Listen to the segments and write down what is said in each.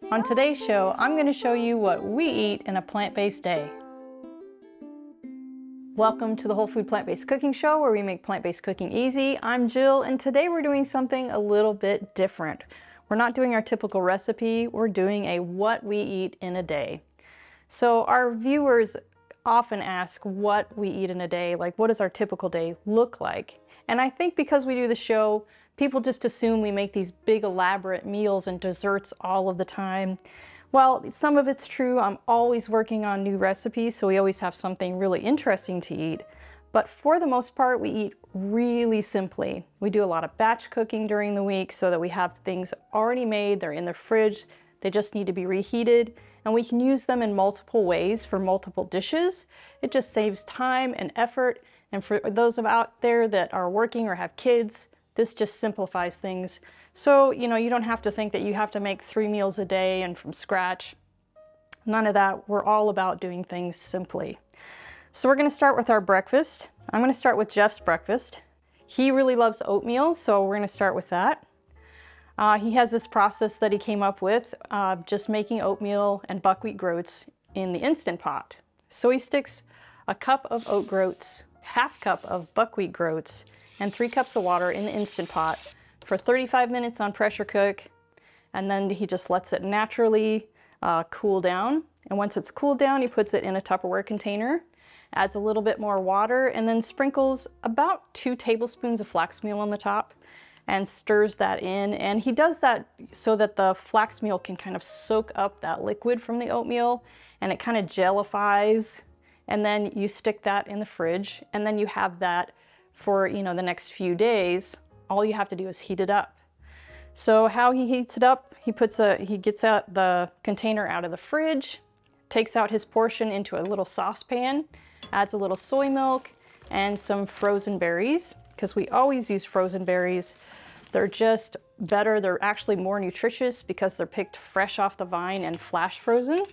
On today's show, I'm going to show you what we eat in a plant-based day. Welcome to the Whole Food Plant-Based Cooking Show, where we make plant-based cooking easy. I'm Jill, and today we're doing something a little bit different. We're not doing our typical recipe, we're doing a what we eat in a day. So our viewers often ask what we eat in a day, like what does our typical day look like? And I think because we do the show, people just assume we make these big elaborate meals and desserts all of the time. Well, some of it's true. I'm always working on new recipes, so we always have something really interesting to eat. But for the most part, we eat really simply. We do a lot of batch cooking during the week so that we have things already made, they're in the fridge, they just need to be reheated, and we can use them in multiple ways for multiple dishes. It just saves time and effort, and for those out there that are working or have kids, this just simplifies things. So, you don't have to think that you have to make 3 meals a day and from scratch. None of that. We're all about doing things simply. So we're going to start with our breakfast. I'm going to start with Jeff's breakfast. He really loves oatmeal, so we're going to start with that. He has this process that he came up with, just making oatmeal and buckwheat groats in the Instant Pot. So he sticks a cup of oat groats, half cup of buckwheat groats, and 3 cups of water in the Instant Pot for 35 minutes on pressure cook, and then he just lets it naturally cool down. And once it's cooled down, he puts it in a Tupperware container, adds a little bit more water, and then sprinkles about 2 tablespoons of flax meal on the top and stirs that in. And he does that so that the flax meal can kind of soak up that liquid from the oatmeal and it kind of jellifies. And then you stick that in the fridge, and then you have that for the next few days. All you have to do is heat it up. So how he heats it up, he gets out the container out of the fridge, takes out his portion into a little saucepan, adds a little soy milk and some frozen berries, because we always use frozen berries. They're just better. They're actually more nutritious because they're picked fresh off the vine and flash frozen.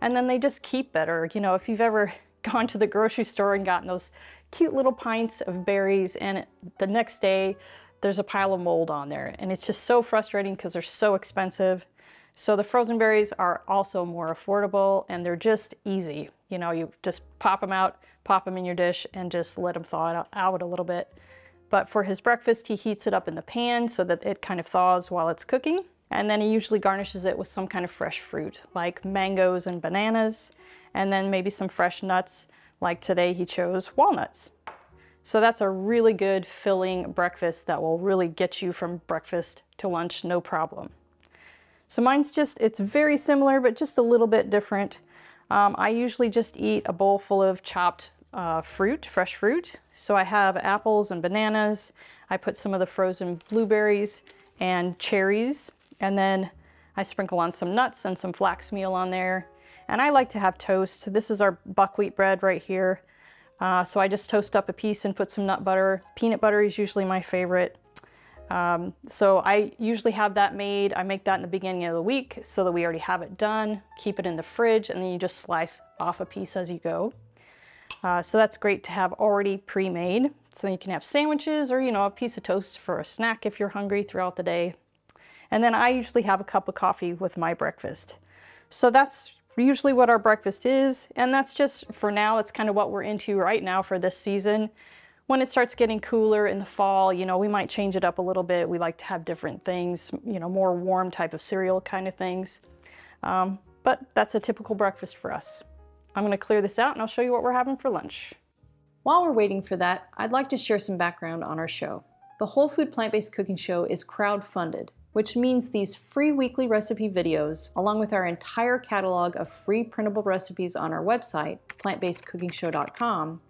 And then they just keep better. If you've ever gone to the grocery store and gotten those cute little pints of berries and the next day there's a pile of mold on there, and it's just so frustrating because they're so expensive. So the frozen berries are also more affordable, and they're just easy. You just pop them out, pop them in your dish, and just let them thaw out a little bit. But for his breakfast, he heats it up in the pan so that it kind of thaws while it's cooking. And then he usually garnishes it with some kind of fresh fruit, like mangoes and bananas, and then maybe some fresh nuts, like today he chose walnuts. So that's a really good filling breakfast that will really get you from breakfast to lunch, no problem. So mine's it's very similar, but just a little bit different. I usually just eat a bowl full of chopped fruit, fresh fruit. So I have apples and bananas. I put some of the frozen blueberries and cherries, and then I sprinkle on some nuts and some flax meal on there. And I like to have toast. This is our buckwheat bread right here. So I just toast up a piece and put some nut butter. Peanut butter is usually my favorite. So I usually have that made. I make that in the beginning of the week so that we already have it done. Keep it in the fridge, and then you just slice off a piece as you go. So that's great to have already pre-made. So you can have sandwiches or, a piece of toast for a snack if you're hungry throughout the day. And then I usually have a cup of coffee with my breakfast. So that's usually what our breakfast is, and that's just for now. It's kind of what we're into right now for this season. When it starts getting cooler in the fall, we might change it up a little bit. We like to have different things, more warm type of cereal kind of things. But that's a typical breakfast for us. I'm going to clear this out and I'll show you what we're having for lunch. While we're waiting for that, I'd like to share some background on our show. The Whole Food Plant-Based Cooking Show is crowd-funded, which means these free weekly recipe videos, along with our entire catalog of free printable recipes on our website, plantbasedcookingshow.com,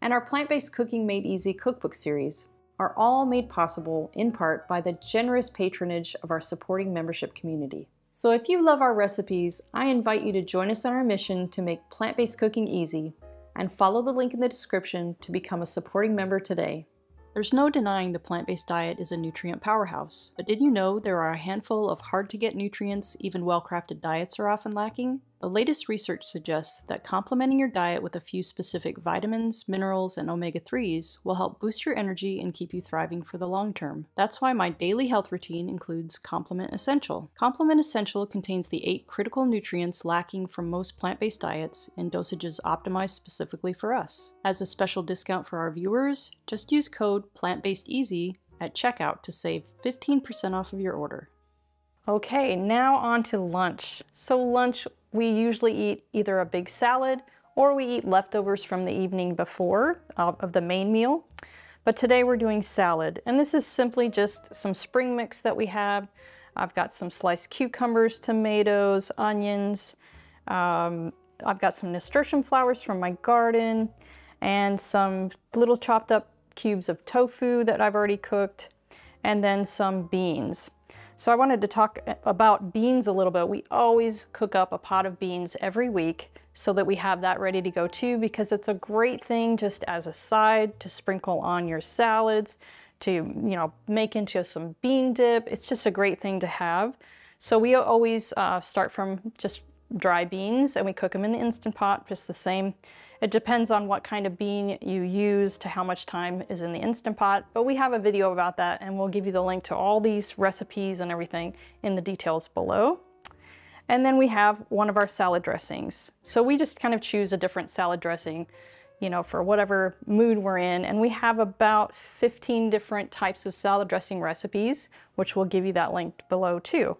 and our Plant-Based Cooking Made Easy cookbook series, are all made possible in part by the generous patronage of our supporting membership community. So if you love our recipes, I invite you to join us on our mission to make plant-based cooking easy, and follow the link in the description to become a supporting member today. There's no denying the plant-based diet is a nutrient powerhouse, but did you know there are a handful of hard-to-get nutrients even well-crafted diets are often lacking? The latest research suggests that complementing your diet with a few specific vitamins, minerals, and omega-3s will help boost your energy and keep you thriving for the long term. That's why my daily health routine includes Complement Essential. Complement Essential contains the 8 critical nutrients lacking from most plant-based diets in dosages optimized specifically for us. As a special discount for our viewers, just use code PLANTBASEDEASY at checkout to save 15% off of your order. Okay, now on to lunch. So lunch, we usually eat either a big salad or we eat leftovers from the evening before of the main meal. But today we're doing salad, and this is simply just some spring mix that we have. I've got some sliced cucumbers, tomatoes, onions. I've got some nasturtium flowers from my garden and some little chopped up cubes of tofu that I've already cooked, and then some beans. So I wanted to talk about beans a little bit. We always cook up a pot of beans every week so that we have that ready to go too, because it's a great thing just as a side to sprinkle on your salads, to make into some bean dip. It's just a great thing to have. So we always start from just dry beans and we cook them in the Instant Pot just the same. It depends on what kind of bean you use to how much time is in the Instant Pot, but we have a video about that and we'll give you the link to all these recipes and everything in the details below. And then we have one of our salad dressings. So we just kind of choose a different salad dressing, for whatever mood we're in. And we have about 15 different types of salad dressing recipes, which we'll give you that link below too.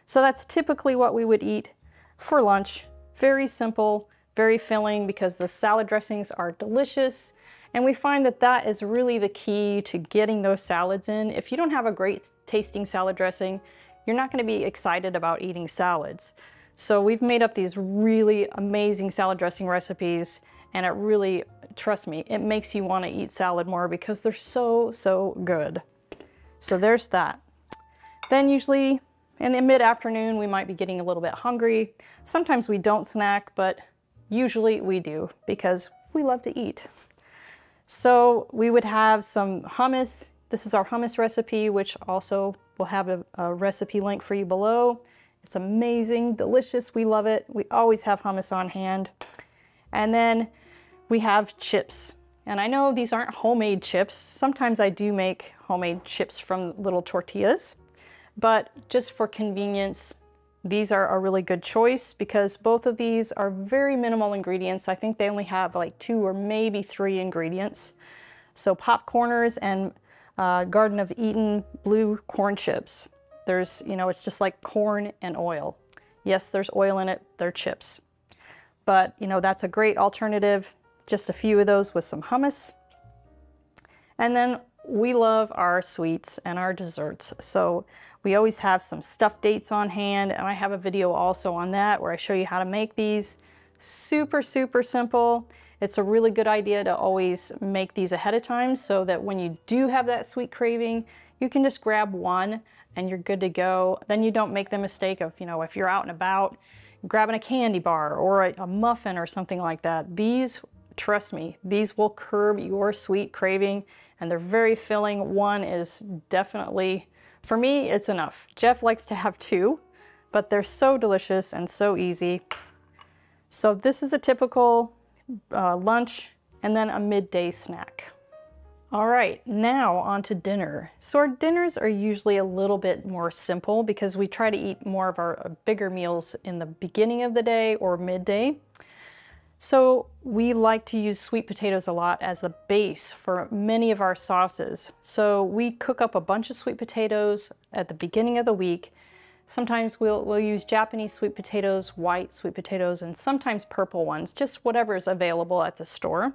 So that's typically what we would eat for lunch. Very simple, very filling, because the salad dressings are delicious. And we find that that is really the key to getting those salads in. If you don't have a great tasting salad dressing, you're not going to be excited about eating salads. So we've made up these really amazing salad dressing recipes, and it really, trust me, it makes you want to eat salad more because they're so good. So there's that. Then usually in the mid-afternoon, we might be getting a little bit hungry. Sometimes we don't snack, but usually we do because we love to eat. So we would have some hummus. This is our hummus recipe, which also will have a recipe link for you below. It's amazing, delicious, we love it. We always have hummus on hand. And then we have chips. And I know these aren't homemade chips. Sometimes I do make homemade chips from little tortillas, but just for convenience, these are a really good choice because both of these are very minimal ingredients. I think they only have like 2 or maybe 3 ingredients. So popcorners and Garden of Eden blue corn chips. There's, it's just like corn and oil. Yes, there's oil in it, they're chips. But, that's a great alternative. Just a few of those with some hummus. And then we love our sweets and our desserts. So we always have some stuffed dates on hand, and I have a video also on that where I show you how to make these. Super simple. It's a really good idea to always make these ahead of time so that when you do have that sweet craving, you can just grab one and you're good to go. Then you don't make the mistake of, if you're out and about, grabbing a candy bar or a muffin or something like that. These, trust me, these will curb your sweet craving, and they're very filling. One is definitely, for me, it's enough. Jeff likes to have 2, but they're so delicious and so easy. So this is a typical lunch and then a midday snack. All right, now on to dinner. So our dinners are usually a little bit more simple because we try to eat more of our bigger meals in the beginning of the day or midday. So we like to use sweet potatoes a lot as the base for many of our sauces. So we cook up a bunch of sweet potatoes at the beginning of the week. Sometimes we'll use Japanese sweet potatoes, white sweet potatoes, and sometimes purple ones, just whatever is available at the store.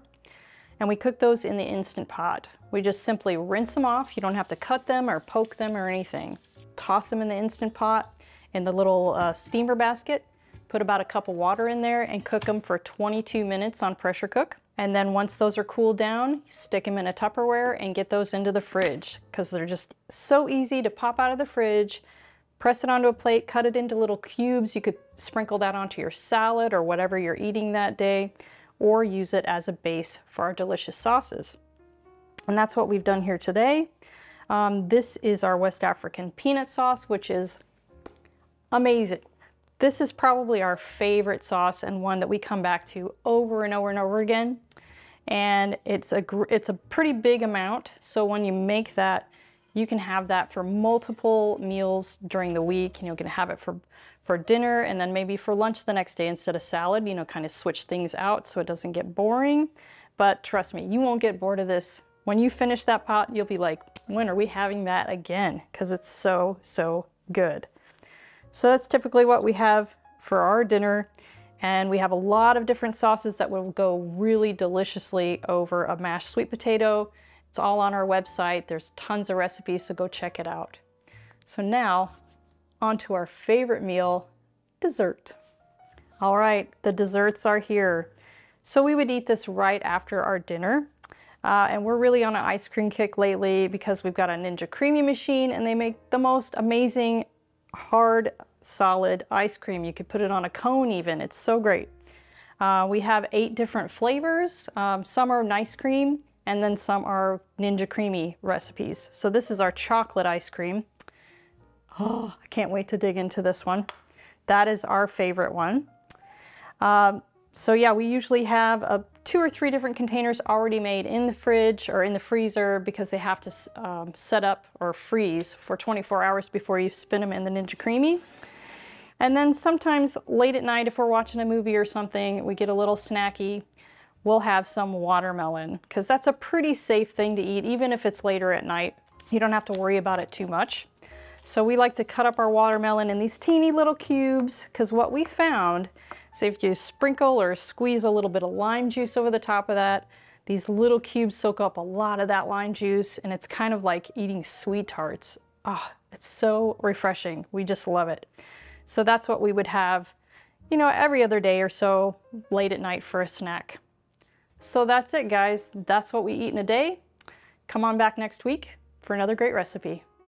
And we cook those in the Instant Pot. We just simply rinse them off. You don't have to cut them or poke them or anything. Toss them in the Instant Pot in the little steamer basket. Put about a cup of water in there and cook them for 22 minutes on pressure cook. And then once those are cooled down, stick them in a Tupperware and get those into the fridge because they're just so easy to pop out of the fridge. Press it onto a plate, cut it into little cubes. You could sprinkle that onto your salad or whatever you're eating that day, or use it as a base for our delicious sauces. And that's what we've done here today. This is our West African peanut sauce, which is amazing. This is probably our favorite sauce and one that we come back to over and over and over again. And it's a pretty big amount, so when you make that, you can have that for multiple meals during the week. You can have it for dinner and then maybe for lunch the next day instead of salad, kind of switch things out so it doesn't get boring. But trust me, you won't get bored of this. When you finish that pot, you'll be like, when are we having that again? Because it's so, so good. So that's typically what we have for our dinner. And we have a lot of different sauces that will go really deliciously over a mashed sweet potato. It's all on our website. There's tons of recipes, so go check it out. So now, on to our favorite meal, dessert. All right, the desserts are here. So we would eat this right after our dinner. And we're really on an ice cream kick lately because we've got a Ninja Creamy machine and they make the most amazing hard solid ice cream. You could put it on a cone even. It's so great. We have 8 different flavors. Some are nice cream and then some are Ninja Creamy recipes. So this is our chocolate ice cream. Oh, I can't wait to dig into this one. That is our favorite one. So yeah, we usually have 2 or 3 different containers already made in the fridge or in the freezer because they have to set up or freeze for 24 hours before you spin them in the Ninja Creamy. And then sometimes late at night, if we're watching a movie or something, we get a little snacky, we'll have some watermelon because that's a pretty safe thing to eat, even if it's later at night. You don't have to worry about it too much. So we like to cut up our watermelon in these teeny little cubes because what we found is if you sprinkle or squeeze a little bit of lime juice over the top of that, these little cubes soak up a lot of that lime juice and it's kind of like eating sweet tarts. Oh, it's so refreshing. We just love it. So that's what we would have, every other day or so late at night for a snack. So that's it, guys. That's what we eat in a day. Come on back next week for another great recipe.